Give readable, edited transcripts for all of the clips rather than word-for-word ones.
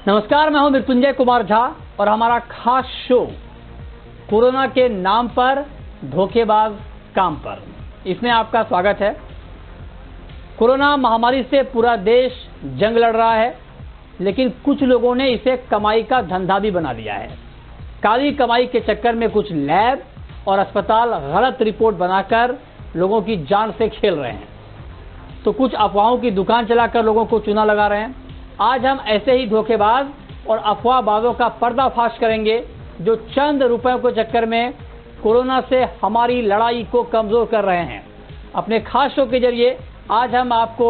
नमस्कार, मैं हूं मृत्युंजय कुमार झा और हमारा खास शो कोरोना के नाम पर धोखेबाज काम पर, इसमें आपका स्वागत है। कोरोना महामारी से पूरा देश जंग लड़ रहा है, लेकिन कुछ लोगों ने इसे कमाई का धंधा भी बना लिया है। काली कमाई के चक्कर में कुछ लैब और अस्पताल गलत रिपोर्ट बनाकर लोगों की जान से खेल रहे हैं, तो कुछ अफवाहों की दुकान चलाकर लोगों को चूना लगा रहे हैं। आज हम ऐसे ही धोखेबाज और अफवाहबाजों का पर्दाफाश करेंगे, जो चंद रुपयों के चक्कर में कोरोना से हमारी लड़ाई को कमजोर कर रहे हैं। अपने खास शो के जरिए आज हम आपको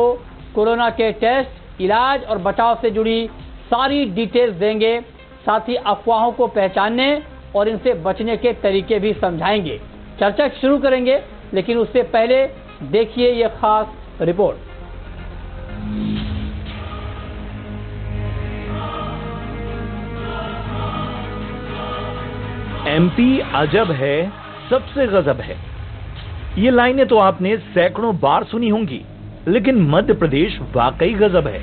कोरोना के टेस्ट, इलाज और बचाव से जुड़ी सारी डिटेल्स देंगे, साथ ही अफवाहों को पहचानने और इनसे बचने के तरीके भी समझाएंगे। चर्चा शुरू करेंगे, लेकिन उससे पहले देखिए यह खास रिपोर्ट। एमपी अजब है, सबसे गजब है। ये लाइनें तो आपने सैकड़ों बार सुनी होंगी, लेकिन मध्य प्रदेश वाकई गजब है,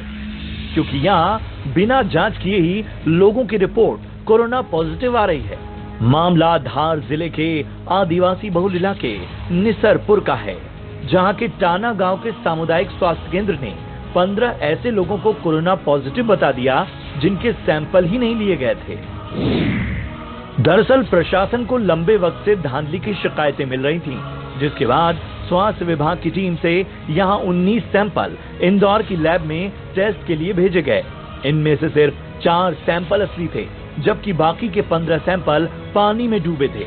क्योंकि यहाँ बिना जांच किए ही लोगों की रिपोर्ट कोरोना पॉजिटिव आ रही है। मामला धार जिले के आदिवासी बहुल इलाके निसरपुर का है, जहाँ के टाना गांव के सामुदायिक स्वास्थ्य केंद्र ने 15 ऐसे लोगों को कोरोना पॉजिटिव बता दिया, जिनके सैंपल ही नहीं लिए गए थे। दरअसल प्रशासन को लंबे वक्त से धांधली की शिकायतें मिल रही थीं, जिसके बाद स्वास्थ्य विभाग की टीम से यहां 19 सैंपल इंदौर की लैब में टेस्ट के लिए भेजे गए। इनमें से सिर्फ 4 सैंपल असली थे, जबकि बाकी के 15 सैंपल पानी में डूबे थे।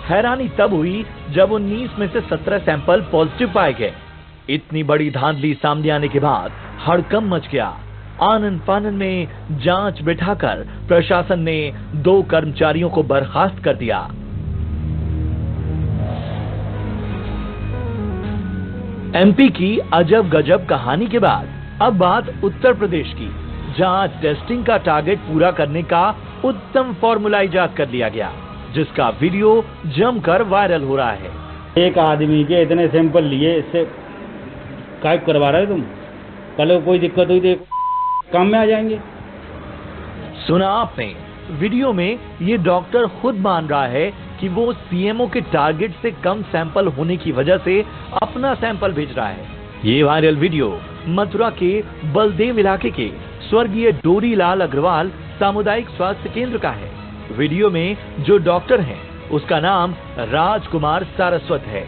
हैरानी तब हुई जब 19 में से 17 सैंपल पॉजिटिव पाए गए। इतनी बड़ी धांधली सामने आने के बाद हड़कंप मच गया। आनन फानन में जांच बिठाकर प्रशासन ने 2 कर्मचारियों को बर्खास्त कर दिया। एमपी की अजब गजब कहानी के बाद अब बात उत्तर प्रदेश की, जहां टेस्टिंग का टारगेट पूरा करने का उत्तम फॉर्मूला इजाद कर लिया गया, जिसका वीडियो जमकर वायरल हो रहा है। एक आदमी के इतने सैंपल लिए, इससे काय करवा रहे तुम? कल कोई दिक्कत हुई तो काम में आ जाएंगे। सुना आपने, वीडियो में ये डॉक्टर खुद मान रहा है कि वो सीएमओ के टारगेट से कम सैंपल होने की वजह से अपना सैंपल भेज रहा है। ये वायरल वीडियो मथुरा के बलदेव इलाके के स्वर्गीय डोरी लाल अग्रवाल सामुदायिक स्वास्थ्य केंद्र का है। वीडियो में जो डॉक्टर हैं, उसका नाम राजकुमार सारस्वत है।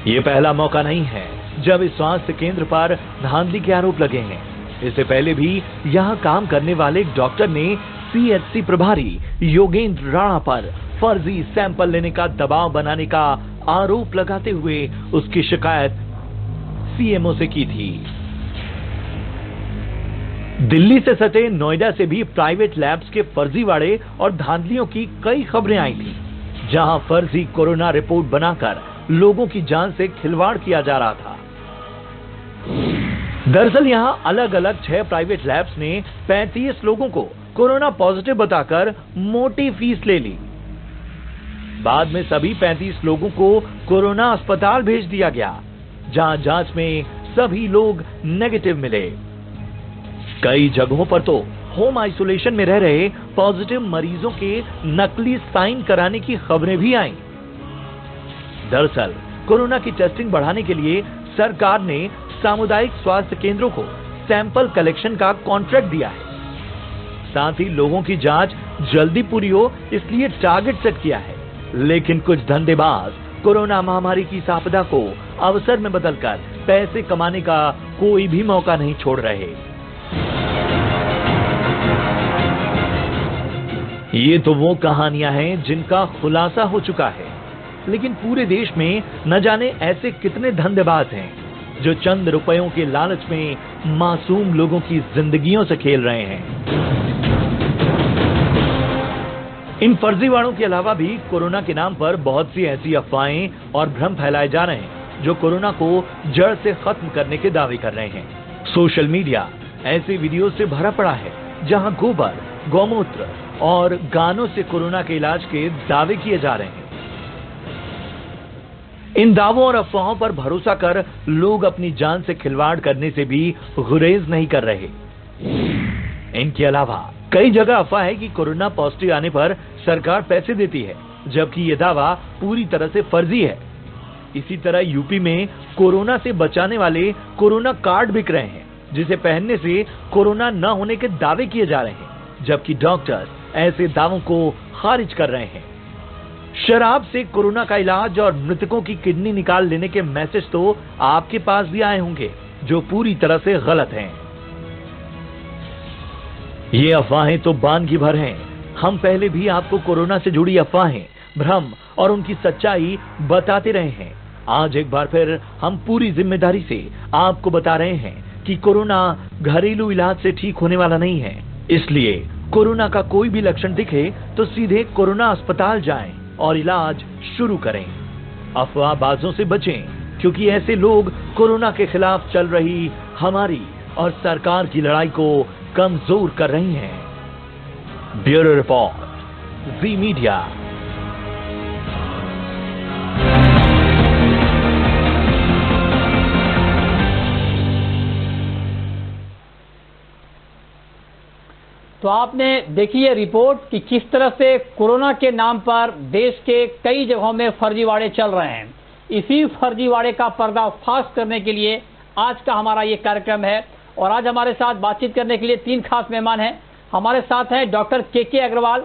ये पहला मौका नहीं है जब इस स्वास्थ्य केंद्र पर धांधली के आरोप लगे हैं। इससे पहले भी यहाँ काम करने वाले एक डॉक्टर ने सीएचसी प्रभारी योगेंद्र राणा पर फर्जी सैंपल लेने का दबाव बनाने का आरोप लगाते हुए उसकी शिकायत सीएमओ से की थी। दिल्ली से सटे नोएडा से भी प्राइवेट लैब्स के फर्जीवाड़े और धांधलियों की कई खबरें आई थी, जहां फर्जी कोरोना रिपोर्ट बनाकर लोगों की जान से खिलवाड़ किया जा रहा था। दरअसल यहां अलग अलग 6 प्राइवेट लैब्स ने 35 लोगों को कोरोना पॉजिटिव बताकर मोटी फीस ले ली। बाद में सभी 35 लोगों को कोरोना अस्पताल भेज दिया गया, जहां जांच में सभी लोग नेगेटिव मिले। कई जगहों पर तो होम आइसोलेशन में रह रहे पॉजिटिव मरीजों के नकली साइन कराने की खबरें भी आईं। दरअसल कोरोना की टेस्टिंग बढ़ाने के लिए सरकार ने सामुदायिक स्वास्थ्य केंद्रों को सैंपल कलेक्शन का कॉन्ट्रैक्ट दिया है। साथ ही लोगों की जांच जल्दी पूरी हो, इसलिए टारगेट सेट किया है। लेकिन कुछ धंधेबाज कोरोना महामारी की इस आपदा को अवसर में बदलकर पैसे कमाने का कोई भी मौका नहीं छोड़ रहे। ये तो वो कहानियां हैं जिनका खुलासा हो चुका है, लेकिन पूरे देश में न जाने ऐसे कितने धंधेबाज हैं जो चंद रुपयों के लालच में मासूम लोगों की जिंदगियों से खेल रहे हैं। इन फर्जीवाड़ों के अलावा भी कोरोना के नाम पर बहुत सी ऐसी अफवाहें और भ्रम फैलाए जा रहे हैं, जो कोरोना को जड़ से खत्म करने के दावे कर रहे हैं। सोशल मीडिया ऐसे वीडियो से भरा पड़ा है, जहां गोबर, गौमूत्र और गानों से कोरोना के इलाज के दावे किए जा रहे हैं। इन दावों और अफवाहों पर भरोसा कर लोग अपनी जान से खिलवाड़ करने से भी गुरेज नहीं कर रहे। इनके अलावा कई जगह अफवाह है कि कोरोना पॉजिटिव आने पर सरकार पैसे देती है, जबकि ये दावा पूरी तरह से फर्जी है। इसी तरह यूपी में कोरोना से बचाने वाले कोरोना कार्ड बिक रहे हैं, जिसे पहनने से कोरोना न होने के दावे किए जा रहे हैं, जबकि डॉक्टर्स ऐसे दावों को खारिज कर रहे हैं। शराब से कोरोना का इलाज और मृतकों की किडनी निकाल लेने के मैसेज तो आपके पास भी आए होंगे, जो पूरी तरह से गलत हैं। ये अफवाहें तो बानगी भर हैं। हम पहले भी आपको कोरोना से जुड़ी अफवाहें, भ्रम और उनकी सच्चाई बताते रहे हैं। आज एक बार फिर हम पूरी जिम्मेदारी से आपको बता रहे हैं कि कोरोना घरेलू इलाज से ठीक होने वाला नहीं है। इसलिए कोरोना का कोई भी लक्षण दिखे तो सीधे कोरोना अस्पताल जाएं और इलाज शुरू करें। अफवाहबाजों से बचें, क्योंकि ऐसे लोग कोरोना के खिलाफ चल रही हमारी और सरकार की लड़ाई को कमजोर कर रही हैं। ब्यूरो रिपोर्ट, जी मीडिया। तो आपने देखी है रिपोर्ट कि किस तरह से कोरोना के नाम पर देश के कई जगहों में फर्जीवाड़े चल रहे हैं। इसी फर्जीवाड़े का पर्दाफाश करने के लिए आज का हमारा ये कार्यक्रम है। और आज हमारे साथ बातचीत करने के लिए 3 खास मेहमान हैं। हमारे साथ हैं डॉक्टर के अग्रवाल,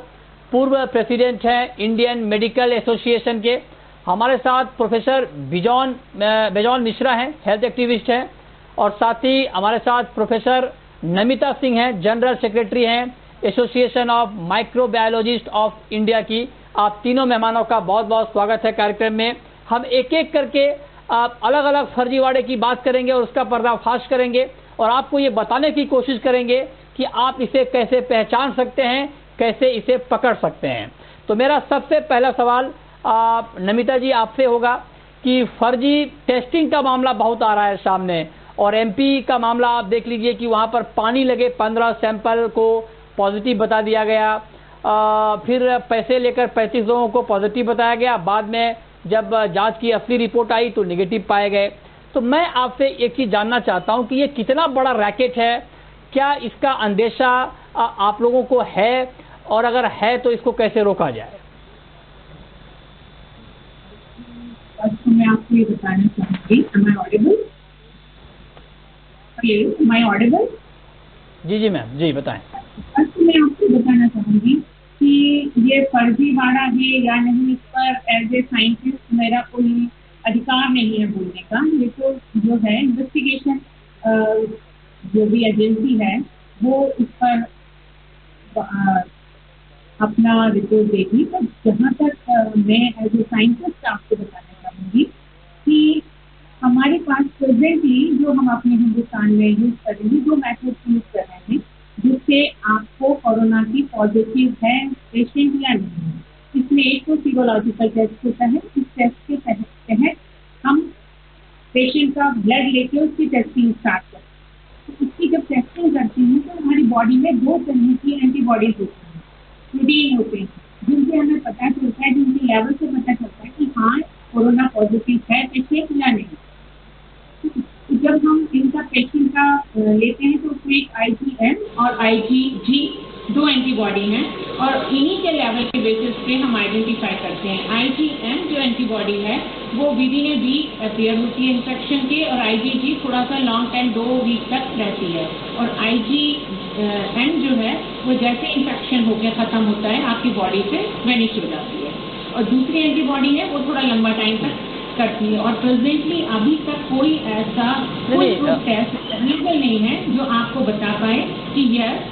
पूर्व प्रेसिडेंट हैं इंडियन मेडिकल एसोसिएशन के। हमारे साथ प्रोफेसर बेजॉन मिश्रा हैं, हेल्थ एक्टिविस्ट हैं। और साथ ही हमारे साथ प्रोफेसर नमिता सिंह हैं, जनरल सेक्रेटरी हैं association of microbiologist of India की। आप तीनों मेहमानों का बहुत बहुत स्वागत है कार्यक्रम में। हम एक एक करके अलग अलग फर्जीवाड़े की बात करेंगे और उसका पर्दाफाश करेंगे और आपको ये बताने की कोशिश करेंगे कि आप इसे कैसे पहचान सकते हैं, कैसे इसे पकड़ सकते हैं। तो मेरा सबसे पहला सवाल नमिता जी आपसे होगा कि फर्जी टेस्टिंग का मामला बहुत आ रहा है सामने, और एमपी का मामला आप देख लीजिए कि वहां पर पानी लगे 15 सैंपल को पॉजिटिव बता दिया गया। फिर पैसे लेकर 35 लोगों को पॉजिटिव बताया गया। बाद में जब जांच की असली रिपोर्ट आई तो नेगेटिव पाए गए। तो मैं आपसे एक चीज जानना चाहता हूं कि ये कितना बड़ा रैकेट है, क्या इसका अंदेशा आप लोगों को है, और अगर है तो इसको कैसे रोका जाए? मैं आपको ये बताना चाहूंगी, am I audible? Am I audible? जी मैम, जी बताएं। मैं आपको बताना चाहूंगी कि ये फर्जीवाड़ा है या नहीं, इस पर एज ए साइंटिस्ट मेरा कोई अधिकार नहीं है बोलने का। ये तो जो है इन्वेस्टिगेशन जो भी एजेंसी है वो इस पर अपना रिपोर्ट देगी। तो जहाँ तक मैं एज ए साइंटिस्ट आपको बताना चाहूँगी कि हमारे पास प्रेजेंटली जो हम अपने हिंदुस्तान में यूज कर रहे हैं, जो मेथड यूज कर रहे हैं जिससे आपको कोरोना की पॉजिटिव है पेशेंट या नहीं, इसमें एक तो सीरोलॉजिकल टेस्ट होता है। इस टेस्ट के तहत हम पेशेंट का ब्लड लेके उसकी टेस्टिंग स्टार्ट करते हैं। तो उसकी जब टेस्टिंग करते हैं तो हमारी बॉडी में 2 तरह की एंटीबॉडीज होती हैं, प्रोटीन होते हैं, जिनसे हमें पता चलता है, जिनके लेवल से पता चलता है कि हाँ कोरोना पॉजिटिव है पेशेंट या नहीं। तो जब हम इनका पेशेंट का लेते हैं तो उसमें एक IgM और IgG 2 एंटीबॉडी हैं और इन्हीं के लेवल के बेसिस पे हम आइडेंटिफाई करते हैं। IgM जो एंटीबॉडी है वो विदिन ए वीक अपीयर होती है इन्फेक्शन के, और IgG थोड़ा सा लॉन्ग टाइम 2 वीक तक रहती है, और IgM जो है वो जैसे इन्फेक्शन होकर खत्म होता है आपकी बॉडी से वेनिश हो जाती है, और दूसरी एंटीबॉडी है वो थोड़ा लंबा टाइम तक करती है। और प्रेजेंटली अभी तक कोई ऐसा कोई टेस्ट अवेलेबल नहीं है जो आपको बता पाए कि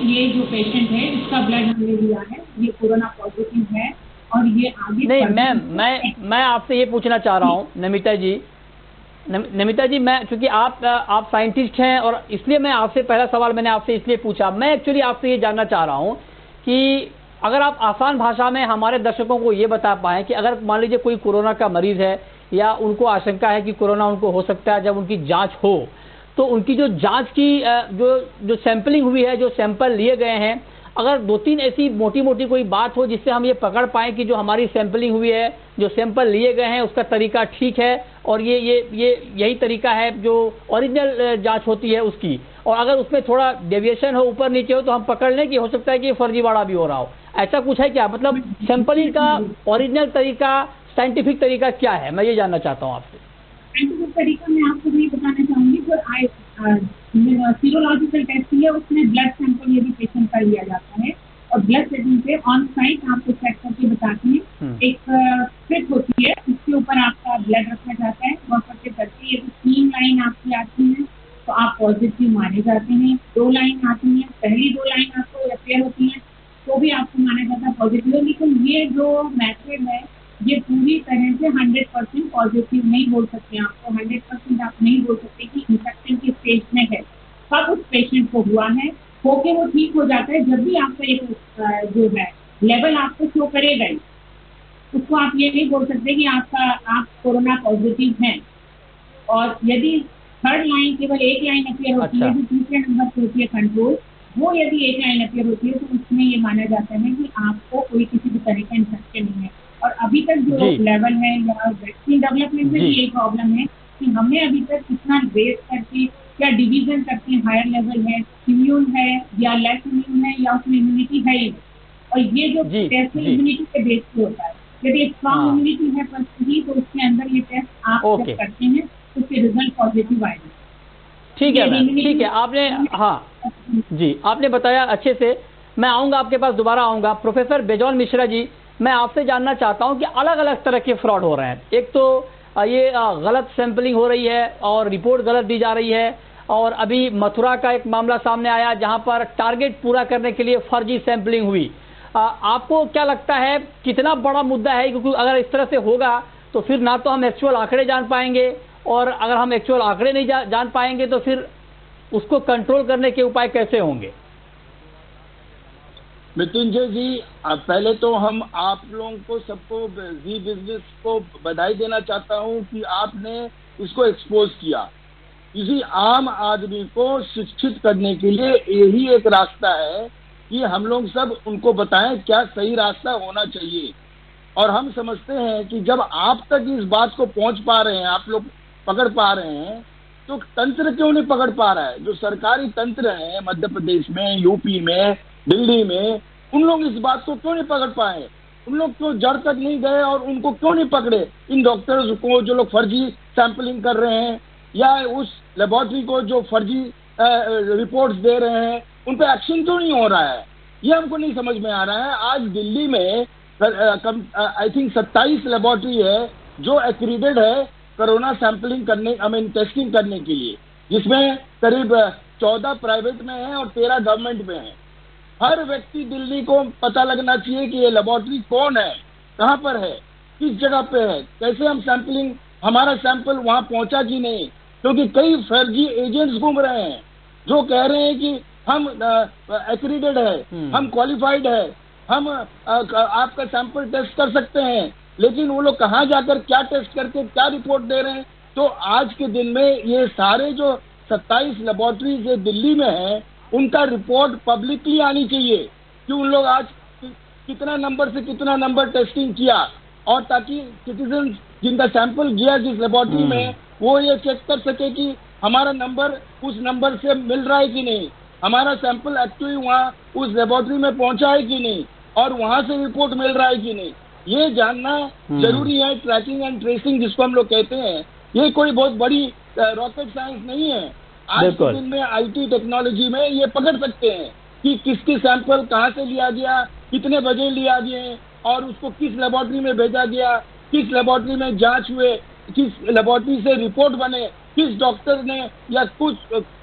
ये जो पेशेंट है इसका ब्लड हमने लिया है ये कोरोना पॉजिटिव है और ये आगे नहीं। मैम मैं आपसे ये पूछना चाह रहा हूँ नमिता जी, मैं चूंकि आप साइंटिस्ट हैं और इसलिए मैं आपसे पहला सवाल मैंने आपसे इसलिए पूछा। मैं एक्चुअली आपसे ये जानना चाह रहा हूँ कि अगर आप आसान भाषा में हमारे दर्शकों को ये बता पाएं कि अगर मान लीजिए कोई कोरोना का मरीज है या उनको आशंका है कि कोरोना उनको हो सकता है, जब उनकी जांच हो तो उनकी जो जांच की जो सैंपलिंग हुई है, जो सैंपल लिए गए हैं, अगर 2-3 ऐसी मोटी मोटी कोई बात हो जिससे हम ये पकड़ पाएं कि जो हमारी सैंपलिंग हुई है, जो सैंपल लिए गए हैं उसका तरीका ठीक है और ये यही तरीका है जो ओरिजिनल जांच होती है उसकी, और अगर उसमें थोड़ा डेविएशन हो, ऊपर नीचे हो, तो हम पकड़ लें कि हो सकता है कि फर्जीवाड़ा भी हो रहा हो, ऐसा कुछ है क्या? मतलब सैंपलिंग का ओरिजिनल तरीका, साइंटिफिक तरीका क्या है, मैं ये जानना चाहता हूँ आपसे। साइंटिफिक तरीका मैं आपको नहीं बताना चाहूंगी। जो सीरोलॉजिकल टेस्ट है उसमें ब्लड सैंपल यदि पेशेंट का लिया जाता है और ब्लड सेटिंग पे ऑन साइट आपको चेक करके बताते हैं। एक स्ट्रिप होती है, उसके ऊपर आपका ब्लड रखा जाता है, वहाँ करके करके यदि 3 लाइन आपकी आती है तो आप पॉजिटिव माने जाते हैं। 2 लाइन आती है, पहली 2 लाइन आपको अपेयर होती है तो भी आपको माना जाता है पॉजिटिव। लेकिन ये जो मैथड है ये पूरी तरह से 100% पॉजिटिव नहीं बोल सकते। आपको 100% आप नहीं बोल सकते कि इंफेक्शन की स्टेज में है, कब उस पेशेंट को हुआ है, होके वो ठीक हो जाता है जब भी आपका एक जो है लेवल आपको शो करेगा ही, उसको आप ये नहीं बोल सकते कि आप कोरोना पॉजिटिव हैं। और यदि थर्ड लाइन केवल 1 लाइन अपेयर होती है, जो तीसरे नंबर पर होती है कंट्रोल, वो यदि 1 लाइन अपेयर होती है तो उसमें ये माना जाता है कि आपको कोई किसी भी तरह का इन्फेक्शन नहीं है। और अभी तक जो लेवल है या वैक्सीन डेवलपमेंट में भी यही प्रॉब्लम है कि हमने अभी तक कितना रेस करके क्या डिवीजन करके हायर लेवल है, इम्यून है या लेस इम्यून है या उसमें इम्यूनिटी है ही। और ये जो टेस्ट इम्यूनिटी के बेस पे होता है, यदि स्ट्रॉन्ग इम्यूनिटी है पर्सनली तो उसके अंदर ये टेस्ट आप जब करते हैं तो उसके रिजल्ट पॉजिटिव आएंगे। ठीक है मैम, ठीक है, आपने जी आपने बताया अच्छे से। मैं आऊँगा आपके पास, दोबारा आऊँगा। प्रोफेसर बेजोल मिश्रा जी, मैं आपसे जानना चाहता हूं कि अलग अलग तरह के फ्रॉड हो रहे हैं। एक तो ये गलत सैंपलिंग हो रही है और रिपोर्ट गलत दी जा रही है, और अभी मथुरा का एक मामला सामने आया जहां पर टारगेट पूरा करने के लिए फर्जी सैंपलिंग हुई। आपको क्या लगता है कितना बड़ा मुद्दा है? क्योंकि अगर इस तरह से होगा तो फिर ना तो हम एक्चुअल आंकड़े जान पाएंगे, और अगर हम एक्चुअल आंकड़े नहीं जान पाएंगे तो फिर उसको कंट्रोल करने के उपाय कैसे होंगे? मृत्युंजय जी, पहले तो हम आप लोगों को सबको जी बिजनेस को बधाई देना चाहता हूं कि आपने इसको एक्सपोज किया। किसी आम आदमी को शिक्षित करने के लिए यही एक रास्ता है कि हम लोग सब उनको बताएं क्या सही रास्ता होना चाहिए। और हम समझते हैं कि जब आप तक इस बात को पहुंच पा रहे हैं, आप लोग पकड़ पा रहे हैं, तो तंत्र क्यों नहीं पकड़ पा रहा है? जो सरकारी तंत्र है मध्य प्रदेश में, यूपी में, दिल्ली में, उन लोग इस बात को क्यों नहीं पकड़ पाए? उन लोग क्यों जड़ तक नहीं गए और उनको क्यों नहीं पकड़े? इन डॉक्टर्स को जो लोग फर्जी सैंपलिंग कर रहे हैं या उस लेबोरेटरी को जो फर्जी रिपोर्ट्स दे रहे हैं, उन पर एक्शन क्यों नहीं हो रहा है? ये हमको नहीं समझ में आ रहा है। आज दिल्ली में आई थिंक 27 लेबोरेटरी है जो एक्रीडेड है कोरोना सैंपलिंग करने, टेस्टिंग करने के लिए, जिसमें करीब 14 प्राइवेट में है और 13 गवर्नमेंट में है। हर व्यक्ति दिल्ली को पता लगना चाहिए कि ये लेबोरेटरी कौन है, कहाँ पर है, किस जगह पे है, कैसे हम सैंपलिंग, हमारा सैंपल वहां पहुंचा कि नहीं। क्योंकि कई फर्जी एजेंट्स घूम रहे हैं जो कह रहे हैं कि हम एक्रीडेड है, हम क्वालिफाइड है, हम आपका सैंपल टेस्ट कर सकते हैं, लेकिन वो लोग कहाँ जाकर क्या टेस्ट करके क्या रिपोर्ट दे रहे हैं। तो आज के दिन में ये सारे जो 27 लेबोरेटरीज जो दिल्ली में है, उनका रिपोर्ट पब्लिकली आनी चाहिए कि उन लोग आज कितना नंबर से कितना नंबर टेस्टिंग किया, और ताकि सिटीजन जिनका सैंपल गया जिस लेबोरेटरी में, वो ये चेक कर सके कि हमारा नंबर उस नंबर से मिल रहा है कि नहीं, हमारा सैंपल एक्चुअली वहाँ उस लेबोरेटरी में पहुंचा है कि नहीं, और वहां से रिपोर्ट मिल रहा है कि नहीं। ये जानना जरूरी है। ट्रैकिंग एंड ट्रेसिंग जिसको हम लोग कहते हैं, ये कोई बहुत बड़ी रॉकेट साइंस नहीं है। आज के दिन में आईटी टेक्नोलॉजी में ये पकड़ सकते हैं कि किसकी सैंपल कहाँ से लिया गया, कितने बजे लिया गया, और उसको किस लेबोरेटरी में भेजा गया, किस लेबोरेटरी में जांच हुए, किस लेबोरेटरी से रिपोर्ट बने, किस डॉक्टर ने या कुछ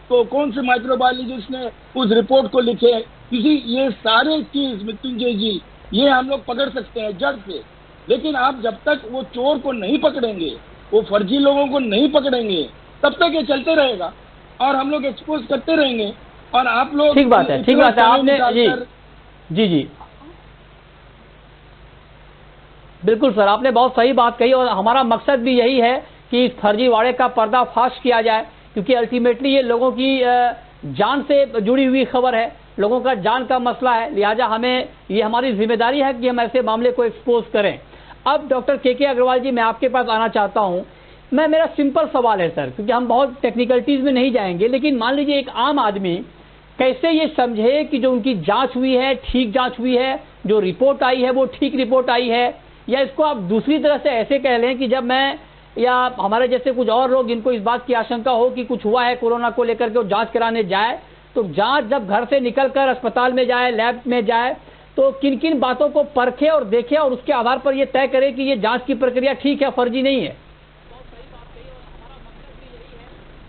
तो कौन से माइक्रोबायोलॉजिस्ट ने उस रिपोर्ट को लिखे। किसी ये सारे चीज मृत्युंजय जी, ये हम लोग पकड़ सकते हैं जड़ से। लेकिन आप जब तक वो चोर को नहीं पकड़ेंगे, वो फर्जी लोगों को नहीं पकड़ेंगे, तब तक ये चलते रहेगा और हम लोग एक्सपोज करते रहेंगे। और आप लोग ठीक बात है, ठीक बात है। आपने जी बिल्कुल सर, आपने बहुत सही बात कही, और हमारा मकसद भी यही है कि इस फर्जीवाड़े का पर्दाफाश किया जाए, क्योंकि अल्टीमेटली ये लोगों की जान से जुड़ी हुई खबर है। लोगों का जान का मसला है, लिहाजा हमें ये हमारी जिम्मेदारी है कि हम ऐसे मामले को एक्सपोज करें। अब डॉक्टर के अग्रवाल जी, मैं आपके पास आना चाहता हूं। मेरा सिंपल सवाल है सर, क्योंकि हम बहुत टेक्निकलिटीज में नहीं जाएंगे, लेकिन मान लीजिए एक आम आदमी कैसे ये समझे कि जो उनकी जांच हुई है ठीक जांच हुई है, जो रिपोर्ट आई है वो ठीक रिपोर्ट आई है, या इसको आप दूसरी तरह से ऐसे कह लें कि जब मैं या हमारे जैसे कुछ और लोग इनको इस बात की आशंका हो कि कुछ हुआ है कोरोना को लेकर के, वो जांच कराने जाए, तो जांच जब घर से निकलकर अस्पताल में जाए, लैब में जाए, तो किन किन बातों को परखे और देखे और उसके आधार पर ये तय करे कि ये जांच की प्रक्रिया ठीक है, फर्जी नहीं है?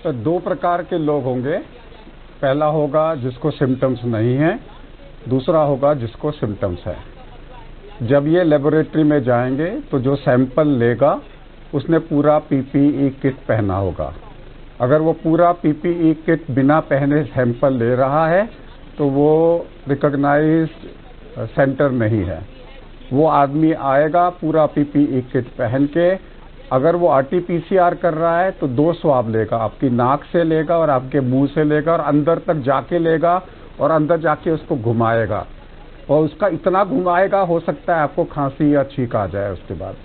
तो दो प्रकार के लोग होंगे। पहला होगा जिसको सिम्टम्स नहीं है, दूसरा होगा जिसको सिम्टम्स है। जब ये लेबोरेटरी में जाएंगे तो जो सैंपल लेगा उसने पूरा पीपीई किट पहना होगा। अगर वो पूरा पीपीई किट बिना पहने सैंपल ले रहा है तो वो रिकॉग्नाइज्ड सेंटर नहीं है। वो आदमी आएगा पूरा पीपीई किट पहन के। अगर वो आरटीपीसीआर कर रहा है तो 2 स्वाब लेगा, आपकी नाक से लेगा और आपके मुंह से लेगा और अंदर तक जाके लेगा और अंदर जाके उसको घुमाएगा, और उसका इतना घुमाएगा हो सकता है आपको खांसी या छींक आ जाए उसके बाद।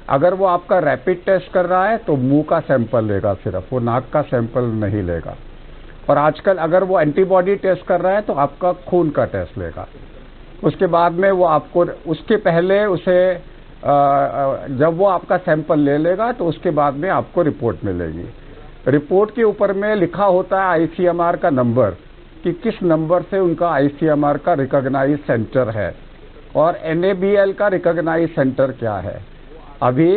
अगर वो आपका रैपिड टेस्ट कर रहा है तो मुंह का सैंपल लेगा सिर्फ, वो नाक का सैंपल नहीं लेगा। और आजकल अगर वो एंटीबॉडी टेस्ट कर रहा है तो आपका खून का टेस्ट लेगा। उसके बाद में वो आपको, उसके पहले उसे जब वो आपका सैंपल ले लेगा तो उसके बाद में आपको रिपोर्ट मिलेगी। रिपोर्ट के ऊपर में लिखा होता है आईसीएमआर का नंबर, कि किस नंबर से उनका आईसीएमआर का रिकॉग्नाइज सेंटर है और एनएबीएल का रिकॉग्नाइज सेंटर क्या है। अभी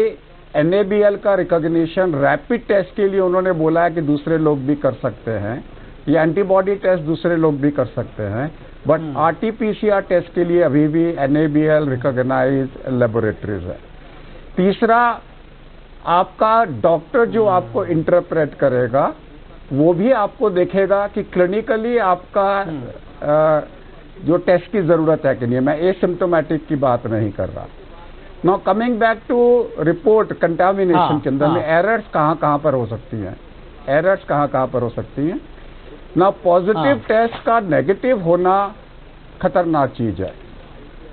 एनएबीएल का रिकॉग्निशन रैपिड टेस्ट के लिए उन्होंने बोला है कि दूसरे लोग भी कर सकते हैं, या एंटीबॉडी टेस्ट दूसरे लोग भी कर सकते हैं, बट आरटीपीसीआर टेस्ट के लिए अभी भी एनएबीएल रिकॉग्नाइज लेबोरेटरीज है। तीसरा, आपका डॉक्टर जो आपको इंटरप्रेट करेगा वो भी आपको देखेगा कि क्लिनिकली आपका जो टेस्ट की जरूरत है कि नहीं। मैं एसिम्प्टोमेटिक की बात नहीं कर रहा। Now coming back to report contamination के अंदर में एरर्स कहाँ पर हो सकती हैं, एरर्स कहाँ पर हो सकती हैं। ना पॉजिटिव टेस्ट का नेगेटिव होना खतरनाक चीज है,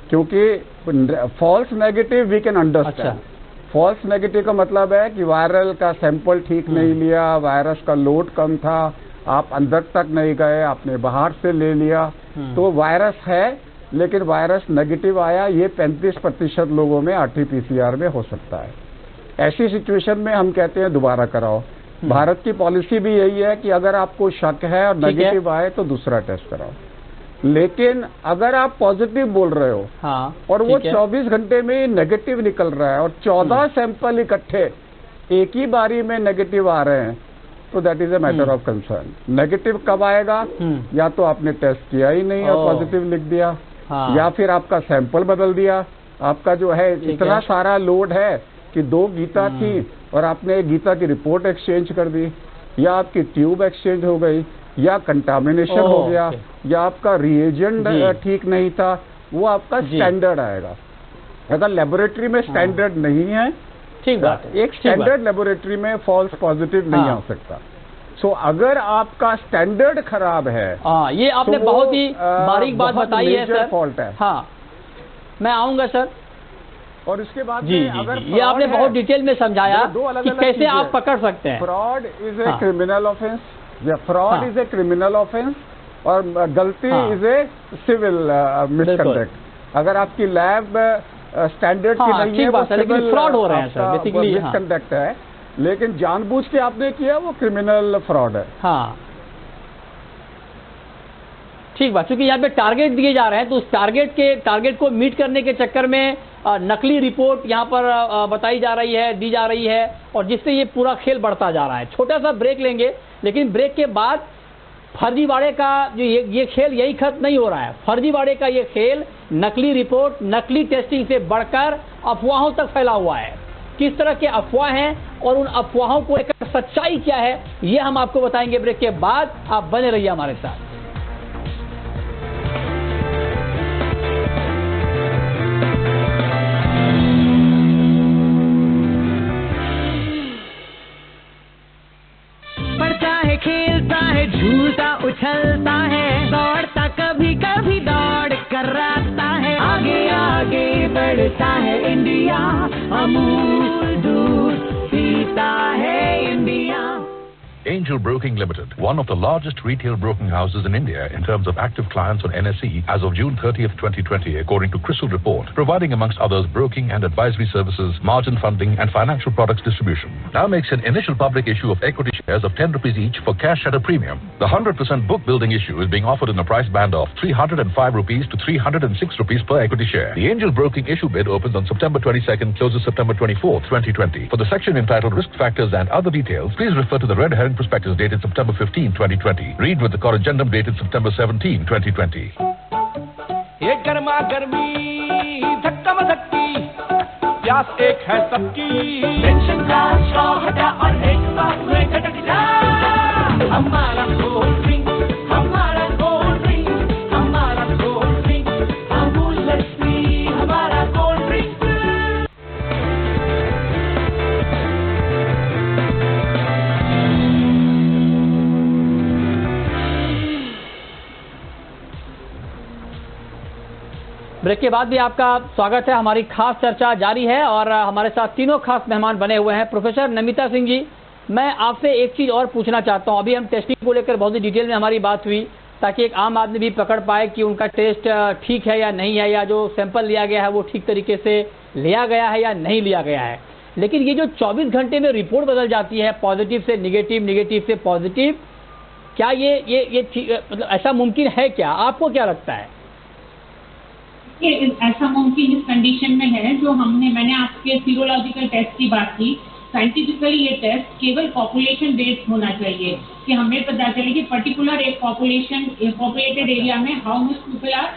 क्योंकि false negative we can understand. False negative का मतलब है कि वायरल का सैंपल ठीक नहीं लिया, वायरस का लोड कम था, आप अंदर तक नहीं गए, आपने बाहर से ले लिया, तो वायरस है लेकिन वायरस नेगेटिव आया। ये 35% लोगों में आरटीपीसीआर में हो सकता है। ऐसी सिचुएशन में हम कहते हैं दोबारा कराओ। भारत की पॉलिसी भी यही है कि अगर आपको शक है और नेगेटिव आए तो दूसरा टेस्ट कराओ। लेकिन अगर आप पॉजिटिव बोल रहे हो और वो 24 घंटे में नेगेटिव निकल रहा है और 14 सैंपल इकट्ठे एक ही बारी में नेगेटिव आ रहे हैं, तो that is a matter of concern. Negative कब आएगा? या तो आपने टेस्ट किया ही नहीं और पॉजिटिव लिख दिया, या फिर आपका सैंपल बदल दिया। आपका जो है इतना सारा लोड है कि 2 गीता थी और आपने गीता की रिपोर्ट एक्सचेंज कर दी, या आपकी ट्यूब एक्सचेंज हो गई, या कंटामिनेशन हो गया, या आपका रिएजेंट ठीक नहीं था। वो आपका स्टैंडर्ड आएगा। अगर लेबोरेटरी में स्टैंडर्ड नहीं है, ठीक बात है, एक स्टैंडर्ड लेबोरेटरी में फॉल्स पॉजिटिव नहीं आ सकता। सो अगर आपका स्टैंडर्ड खराब है, ये आपने बहुत ही बारीक बात बताई है सर। फॉल्ट है। हाँ, मैं आऊंगा सर। और इसके बाद जी, अगर ये आपने बहुत डिटेल में समझाया कि कैसे आप पकड़ सकते हैं। Fraud is a criminal offence, fraud is a criminal offence, और गलती इज ए सिविल मिसकंडक्ट। अगर आपकी लैब स्टैंडर्ड की नहीं है, वो लेकिन फ्रॉड हो रहे हैं सर, बेसिकली मिसकंडक्ट है। लेकिन जानबूझ के आपने किया, वो क्रिमिनल फ्रॉड है। हाँ, ठीक बात। क्योंकि यहाँ पे टारगेट दिए जा रहे हैं, तो उस टारगेट को मीट करने के चक्कर में नकली रिपोर्ट यहाँ पर बताई जा रही है, दी जा रही है, और जिससे ये पूरा खेल बढ़ता जा रहा है। छोटा सा ब्रेक लेंगे, लेकिन ब्रेक के बाद फर्जीवाड़े का जो ये खेल यही खत्म नहीं हो रहा है। फर्जीवाड़े का ये खेल नकली रिपोर्ट, नकली टेस्टिंग से बढ़कर अफवाहों तक फैला हुआ है। किस तरह के अफवाह हैं और उन अफवाहों को लेकर सच्चाई क्या है, ये हम आपको बताएंगे ब्रेक के बाद। आप बने रहिए हमारे साथ। खेलता है, झूलता उछलता है, दौड़ता कब अमूल दूध पीता है India. Angel Broking Limited, one of the largest retail broking houses in India in terms of active clients on NSE as of June 30th, 2020, according to CRISIL report, providing amongst others broking and advisory services, margin funding and financial products distribution. Now makes an initial public issue of equity shares of 10 rupees each for cash at a premium. The 100% book building issue is being offered in a price band of 305 rupees to 306 rupees per equity share. The Angel Broking issue bid opens on September 22nd, closes September 24th, 2020. For the section entitled Risk Factors and Other Details, please refer to the red herring prospectus dated September 15, 2020. Read with the corrigendum dated September 17, 2020. ये गर्मा गर्मी धक्का मधक्की प्यास एक है सबकी tension का शौ हटा और एक बात में झटक जा हमारा कोल्ड ड्रिंक हमारा कोल्ड ड्रिंक हमारा कोल्ड ड्रिंक अमूल लस्सी हमारा कोल्ड ड्रिंक। ब्रेक के बाद भी आपका स्वागत है। हमारी खास चर्चा जारी है और हमारे साथ तीनों खास मेहमान बने हुए हैं। प्रोफेसर नमिता सिंह जी, मैं आपसे एक चीज़ और पूछना चाहता हूं। अभी हम टेस्टिंग को लेकर बहुत ही डिटेल में हमारी बात हुई ताकि एक आम आदमी भी पकड़ पाए कि उनका टेस्ट ठीक है या नहीं है, या जो सैंपल लिया गया है वो ठीक तरीके से लिया गया है या नहीं लिया गया है। लेकिन ये जो 24 घंटे में रिपोर्ट बदल जाती है, पॉजिटिव से निगेटिव, निगेटिव से पॉजिटिव, क्या ये मतलब ऐसा मुमकिन है क्या? आपको क्या लगता है? ऐसा मुमकिन इस कंडीशन में है जो मैंने आपके सीरोलॉजिकल टेस्ट की बात की। साइंटिफिकली ये टेस्ट केवल पॉपुलेशन बेस्ड होना चाहिए कि हमें पता चले कि पर्टिकुलर एक पॉपुलेटेड एरिया में हाउ मच पीपल आर,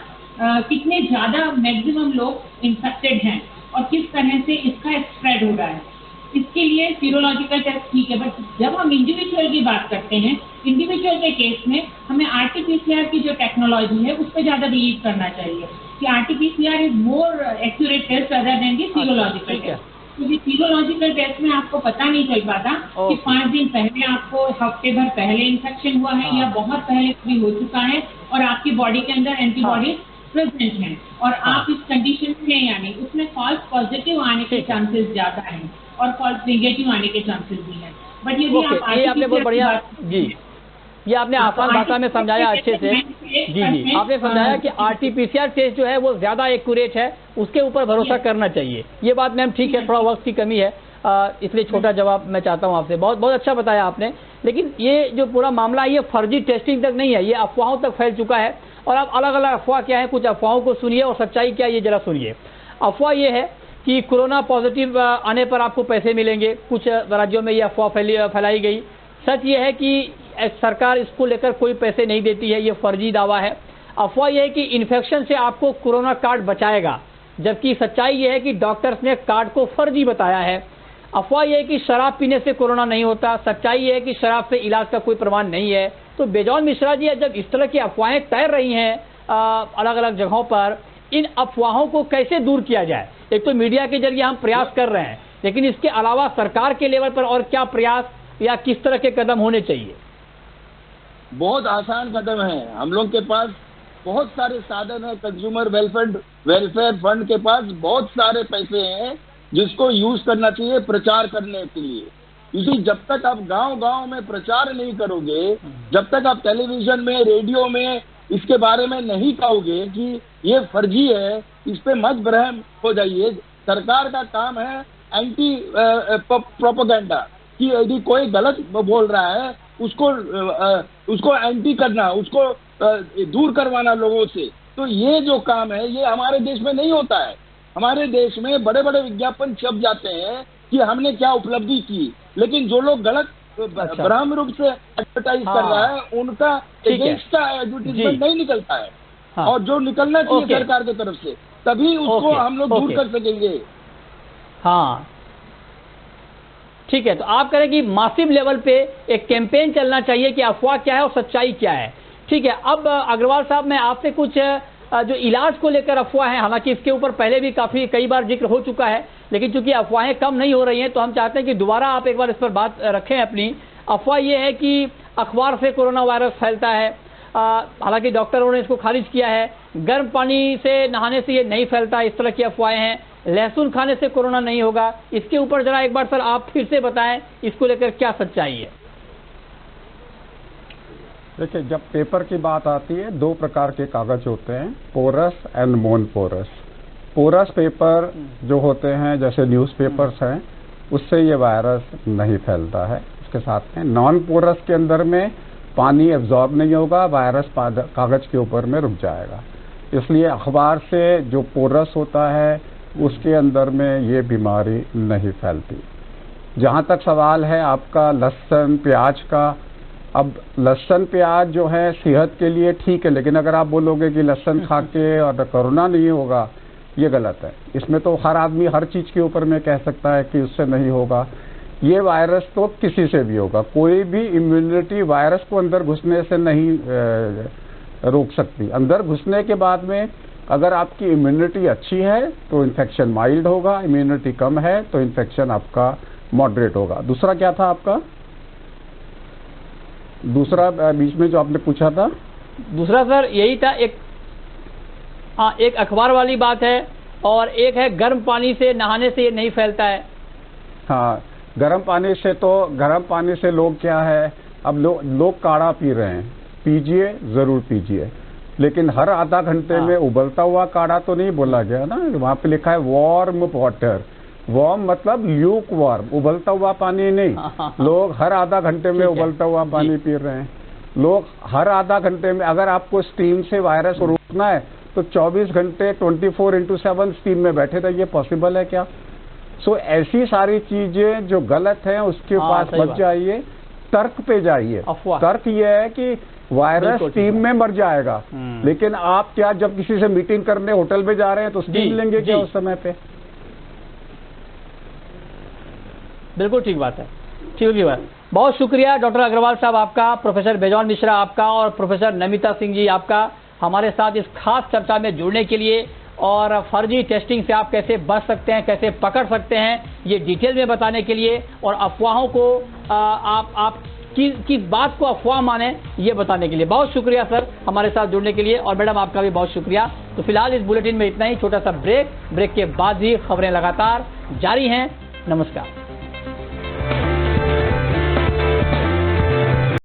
कितने ज्यादा मैक्सिमम लोग इन्फेक्टेड हैं और किस तरह से इसका स्प्रेड हो रहा है। इसके लिए सीरोलॉजिकल टेस्ट ठीक है, बट जब हम इंडिविजुअल की बात करते हैं, इंडिविजुअल के केस में हमें RT-PCR की जो टेक्नोलॉजी है उस पर ज्यादा बिलीव करना चाहिए कि RT-PCR is more accurate test other than the serological test. क्योंकि सीरोलॉजिकल टेस्ट में आपको पता नहीं चल पाता कि 5 दिन पहले आपको हफ्ते भर पहले इन्फेक्शन हुआ है या बहुत पहले भी हो चुका है और आपकी बॉडी के अंदर एंटीबॉडी प्रेजेंट है और आप इस कंडीशन में हैं या नहीं। उसमें फॉल्स पॉजिटिव आने के चांसेस ज्यादा हैं और फॉल्स नेगेटिव आने के चांसेस भी हैं। बट यदि आप ये आपने बहुत बढ़िया जी, ये आपने आसान भाषा में समझाया अच्छे से। जी, आपने समझाया कि RT-PCR टेस्ट जो है वो ज्यादा एक्यूरेट है, उसके ऊपर भरोसा करना चाहिए। ये बात मैम ठीक है, थोड़ा वक्त की कमी है, इसलिए छोटा जवाब मैं चाहता हूँ आपसे। बहुत बहुत अच्छा बताया आपने। लेकिन ये जो पूरा मामला है ये फर्जी टेस्टिंग तक नहीं है, ये अफवाहों तक फैल चुका है। और आप अलग अलग अफवाह क्या है, कुछ अफवाहों को सुनिए और सच्चाई क्या है ये जरा सुनिए। अफवाह ये है कि कोरोना पॉजिटिव आने पर आपको पैसे मिलेंगे। कुछ राज्यों में ये अफवाह फैलाई गई। सच ये है कि सरकार इसको लेकर कोई पैसे नहीं देती है, ये फर्जी दावा है। अफवाह यह है कि इन्फेक्शन से आपको कोरोना कार्ड बचाएगा, जबकि सच्चाई यह है कि डॉक्टर्स ने कार्ड को फर्जी बताया है। अफवाह यह है कि शराब पीने से कोरोना नहीं होता, सच्चाई यह है कि शराब से इलाज का कोई प्रमाण नहीं है। तो बेजौन मिश्रा जी, जब इस तरह की अफवाहें तैर रही हैं अलग अलग जगहों पर, इन अफवाहों को कैसे दूर किया जाए? एक तो मीडिया के जरिए हम प्रयास कर रहे हैं, लेकिन इसके अलावा सरकार के लेवल पर और क्या प्रयास या किस तरह के कदम होने चाहिए? बहुत आसान कदम है। हम लोग के पास बहुत सारे साधन है। कंज्यूमर वेलफेयर फंड के पास बहुत सारे पैसे हैं जिसको यूज करना चाहिए प्रचार करने के लिए। इसी जब तक आप गांव-गांव में प्रचार नहीं करोगे, जब तक आप टेलीविजन में, रेडियो में इसके बारे में नहीं कहोगे कि ये फर्जी है, इस पे मत भ्रम हो जाइए। सरकार का काम है एंटी प्रोपेगेंडा, कि यदि कोई गलत बोल रहा है उसको एंटी करना, उसको दूर करवाना लोगों से। तो ये जो काम है ये हमारे देश में नहीं होता है। हमारे देश में बड़े बड़े विज्ञापन छप जाते हैं कि हमने क्या उपलब्धि की, लेकिन जो लोग गलत भ्रम रूप से एडवर्टाइज कर रहा है उनका अगेंस्ट का एडवर्टाइजमेंट नहीं निकलता है। और जो निकलना चाहिए सरकार की तरफ से, तभी उसको हम लोग दूर कर सकेंगे। हाँ ठीक है, तो आप कह रहे हैं कि मासिव लेवल पे एक कैंपेन चलना चाहिए कि अफवाह क्या है और सच्चाई क्या है। ठीक है, अब अग्रवाल साहब, मैं आपसे कुछ जो इलाज को लेकर अफवाह है, हालांकि इसके ऊपर पहले भी कई बार जिक्र हो चुका है, लेकिन चूंकि अफवाहें कम नहीं हो रही हैं तो हम चाहते हैं कि दोबारा आप एक बार इस पर बात रखें अपनी। अफवाह ये है कि अखबार से कोरोना वायरस फैलता है, हालांकि डॉक्टरों ने इसको खारिज किया है। गर्म पानी से नहाने से ये नहीं फैलता, इस तरह की अफवाहें हैं। लहसुन खाने से कोरोना नहीं होगा, इसके ऊपर जरा एक बार सर आप फिर से बताएं, इसको लेकर क्या सच्चाई है? देखिए, जब पेपर की बात आती है, दो प्रकार के कागज होते हैं, porous and non porous. Porous paper जो होते हैं, जैसे न्यूज़पेपर्स हैं, उससे ये वायरस नहीं फैलता है। इसके साथ में नॉन पोरस के अंदर में पानी एब्जॉर्ब नहीं होगा, वायरस कागज के ऊपर में रुक जाएगा। इसलिए अखबार से जो पोरस होता है उसके अंदर में ये बीमारी नहीं फैलती। जहाँ तक सवाल है आपका लहसुन प्याज का, अब लहसुन प्याज जो है सेहत के लिए ठीक है, लेकिन अगर आप बोलोगे कि लहसुन खा के और कोरोना नहीं होगा, ये गलत है। इसमें तो हर आदमी हर चीज़ के ऊपर में कह सकता है कि उससे नहीं होगा। ये वायरस तो किसी से भी होगा, कोई भी इम्यूनिटी वायरस को अंदर घुसने से नहीं रोक सकती। अंदर घुसने के बाद में अगर आपकी इम्यूनिटी अच्छी है तो इन्फेक्शन माइल्ड होगा, इम्यूनिटी कम है तो इन्फेक्शन आपका मॉडरेट होगा। दूसरा क्या था आपका? दूसरा बीच में जो आपने पूछा था, दूसरा सर यही था, एक अखबार वाली बात है और एक है गर्म पानी से नहाने से ये नहीं फैलता है। हाँ, गर्म पानी से लोग क्या है, अब लोग काढ़ा पी रहे हैं, पीजिए, जरूर पीजिए, लेकिन हर आधा घंटे में उबलता हुआ काढ़ा तो नहीं बोला गया ना। वहाँ पे लिखा है वार्म वाटर। वार्म मतलब ल्यूक वार्म, उबलता हुआ पानी नहीं। लोग हर आधा घंटे में उबलता हुआ पानी पी रहे हैं। लोग हर आधा घंटे में, अगर आपको स्टीम से वायरस को रोकना है तो 24 घंटे 24x7 स्टीम में बैठे रहिए। पॉसिबल है क्या? सो ऐसी सारी चीजें जो गलत हैं उसके पास बच जाइए, तर्क पे जाइए। तर्क ये है कि वायरस स्टीम में मर जाएगा, लेकिन आप क्या जब किसी से मीटिंग करने होटल में जा रहे हैं तो स्टीम लेंगे क्या उस समय पे? बिल्कुल ठीक बात है, ठीक बात। बहुत शुक्रिया डॉक्टर अग्रवाल साहब आपका, प्रोफेसर बेजौन मिश्रा आपका और प्रोफेसर नमिता सिंह जी आपका हमारे साथ इस खास चर्चा में जुड़ने के लिए, और फर्जी टेस्टिंग से आप कैसे बच सकते हैं, कैसे पकड़ सकते हैं, ये डिटेल में बताने के लिए, और अफवाहों को आप किस बात को अफवाह माने ये बताने के लिए। बहुत शुक्रिया सर हमारे साथ जुड़ने के लिए, और मैडम आपका भी बहुत शुक्रिया। तो फिलहाल इस बुलेटिन में इतना ही, छोटा सा ब्रेक के बाद भी खबरें लगातार जारी हैं। नमस्कार।